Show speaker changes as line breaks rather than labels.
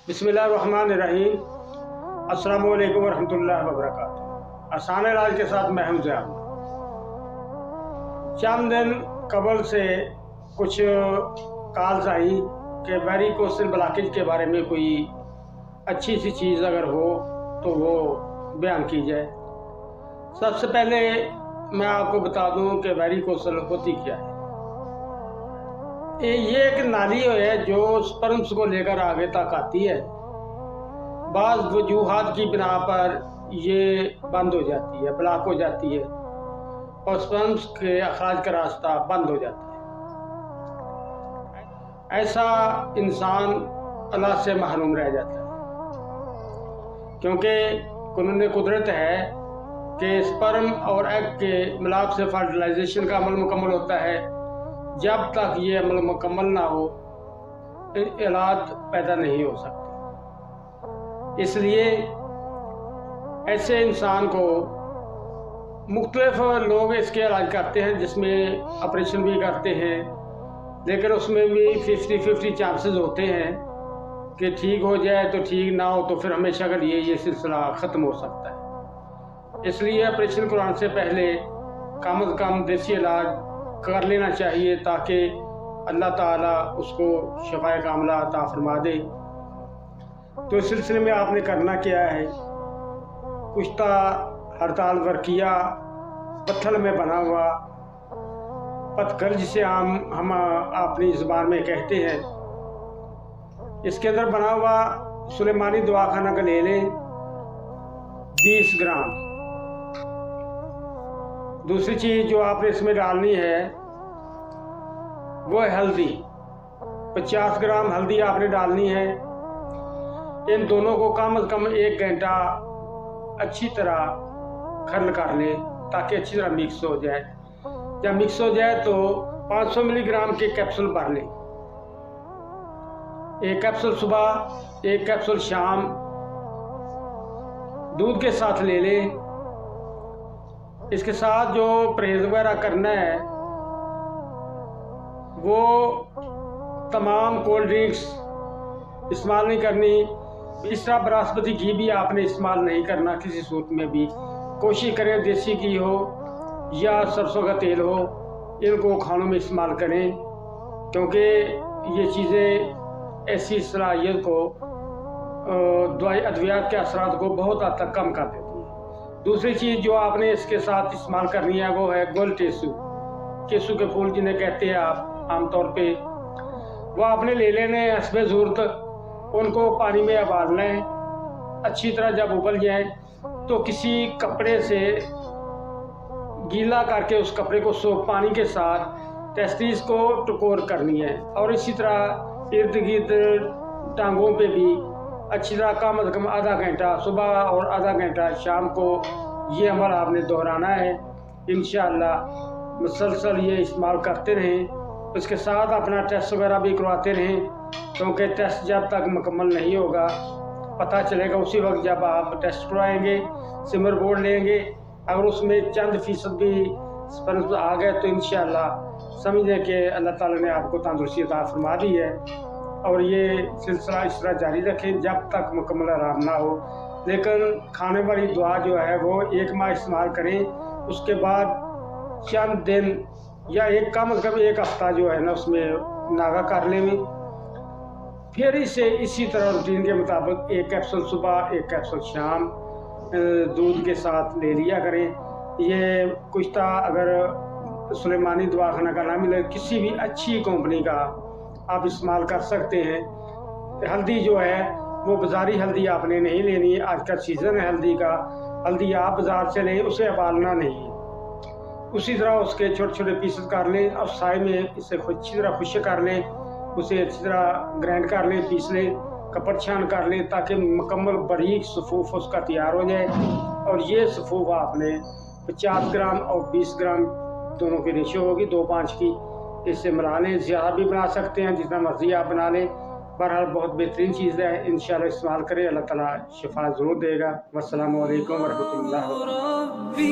बिस्मिल्लाहिर्रहमानिर्रहीम। अस्सलामु अलैकुम वरहमतुल्लाहि वबरकातुहू। आसान इलाज के साथ मैं हमज़ा अहमद। चंद दिन कबल से कुछ कॉल्स आई कि वेरिकोसिल ब्लॉकेज के बारे में कोई अच्छी सी चीज़ अगर हो तो वो बयान की जाए। सबसे पहले मैं आपको बता दूं कि वेरिकोसिल होती क्या है। ये एक नाली है जो स्पर्म्स को लेकर आगे तक आती है। बाज़ वजूहात की बिना पर ये बंद हो जाती है, ब्लॉक हो जाती है और स्पर्म्स के अखराज का रास्ता बंद हो जाता है। ऐसा इंसान अल्लाह से महरूम रह जाता है, क्योंकि कानून कुदरत है कि स्पर्म और एग के मिलाप से फर्टिलाइजेशन का अमल मुकम्मल होता है। जब तक ये अमल मुकम्मल ना हो औलाद पैदा नहीं हो सकती। इसलिए ऐसे इंसान को मुख्तलिफ लोग इसके इलाज करते हैं, जिसमें ऑपरेशन भी करते हैं, लेकिन उसमें भी 50-50 चांसेस होते हैं कि ठीक हो जाए तो ठीक, ना हो तो फिर हमेशा के लिए ये सिलसिला ख़त्म हो सकता है। इसलिए ऑपरेशन कराने से पहले कम से कम देसी इलाज कर लेना चाहिए, ताकि अल्लाह ताला उसको शफाए कामला अता फरमा दे। तो इस सिलसिले में आपने करना क्या है, कुश्ता हड़ताल वर्किया पत्थर में बना हुआ पत्थर, जिसे हम अपनी ज़ुबान में कहते हैं, इसके अंदर बना हुआ सुलेमानी दवाखाना का ले लें 20 ग्राम। दूसरी चीज़ जो आपने इसमें डालनी है वो है हल्दी। 50 ग्राम हल्दी आपने डालनी है। इन दोनों को कम से कम 1 घंटा अच्छी तरह खर्ल कर लें, ताकि अच्छी तरह मिक्स हो जाए। जब मिक्स हो जाए तो 500 मिलीग्राम के कैप्सूल भर लें। 1 कैप्सूल सुबह, 1 कैप्सूल शाम दूध के साथ ले लें। इसके साथ जो परहेज वगैरह करना है वो तमाम कोल्ड ड्रिंक्स इस्तेमाल नहीं करनी। इस तरह बनस्पति घी भी आपने इस्तेमाल नहीं करना किसी सूरत में भी। कोशिश करें देसी घी हो या सरसों का तेल हो, इनको खानों में इस्तेमाल करें, क्योंकि ये चीज़ें ऐसी सलाहियत को दवाई अद्वियात के असरात को बहुत हद तक कम कर देती है। दूसरी चीज़ जो आपने इसके साथ इस्तेमाल करनी है वो है गुल टेसू, केसू के फूल जिन्हें कहते हैं आप आमतौर पे, वो आपने ले लेने हस्बे ज़रूरत। उनको पानी में उबाल लें अच्छी तरह। जब उबल जाए तो किसी कपड़े से गीला करके उस कपड़े को सोख पानी के साथ टेस्टिस को टकोर करनी है, और इसी तरह इर्द गिर्द टांगों पे भी अच्छी तरह कम से कम आधा घंटा सुबह और आधा घंटा शाम को ये अमल आपने दोहराना है। इंशाअल्लाह मुसलसल ये इस्तेमाल करते रहें। उसके साथ अपना टेस्ट वगैरह भी करवाते रहें, क्योंकि टेस्ट जब तक मुकम्मल नहीं होगा पता चलेगा उसी वक्त जब आप टेस्ट करवाएंगे, सिमर बोर्ड लेंगे। अगर उसमें चंद फीसद भी स्पर्म्स आ गए तो इंशाअल्लाह समझें कि अल्लाह ताला ने आपको तंदुरुस्ती अता फरमा दी है। और ये सिलसिला इस तरह जारी रखें जब तक मुकम्मल आराम ना हो। लेकिन खाने वाली दुआ जो है वो 1 माह इस्तेमाल करें, उसके बाद चंद दिन या एक कम से कम 1 हफ्ता जो है ना उसमें नागा कर लें। फिर इसे इसी तरह रूटीन के मुताबिक 1 कैप्सूल सुबह, 1 कैप्सूल शाम दूध के साथ ले लिया करें। ये कुश्ता अगर सुलेमानी दवाखाना का ना मिले, किसी भी अच्छी कंपनी का आप इस्तेमाल कर सकते हैं। हल्दी जो है वो बाज़ारी हल्दी आपने नहीं लेनी। आज का सीज़न है हल्दी का। हल्दी आप बाज़ार से लें, उसे उबालना नहीं। उसी तरह उसके छोटे छोटे पीसेस कर लें और साए में इसे अच्छी तरह खुश कर लें, उसे अच्छी तरह ग्राइंड कर लें, पीस लें, कपड़ छान कर लें, ताकि मुकम्मल बारीक सफ़ूफ उसका तैयार हो जाए। और ये सफ़ूफ आपने 50 ग्राम और 20 ग्राम दोनों की रेशो होगी 2-5 की, इससे मिला लें। ज़्यादा भी बना सकते हैं, जितना मर्ज़ी आप बना लें। बहरहाल बहुत बेहतरीन चीज़ है, इंशाअल्लाह इस्तेमाल करें, अल्लाह ताला शिफा ज़रूर देगा। वस्सलामु अलैकुम वरहमतुल्लाहि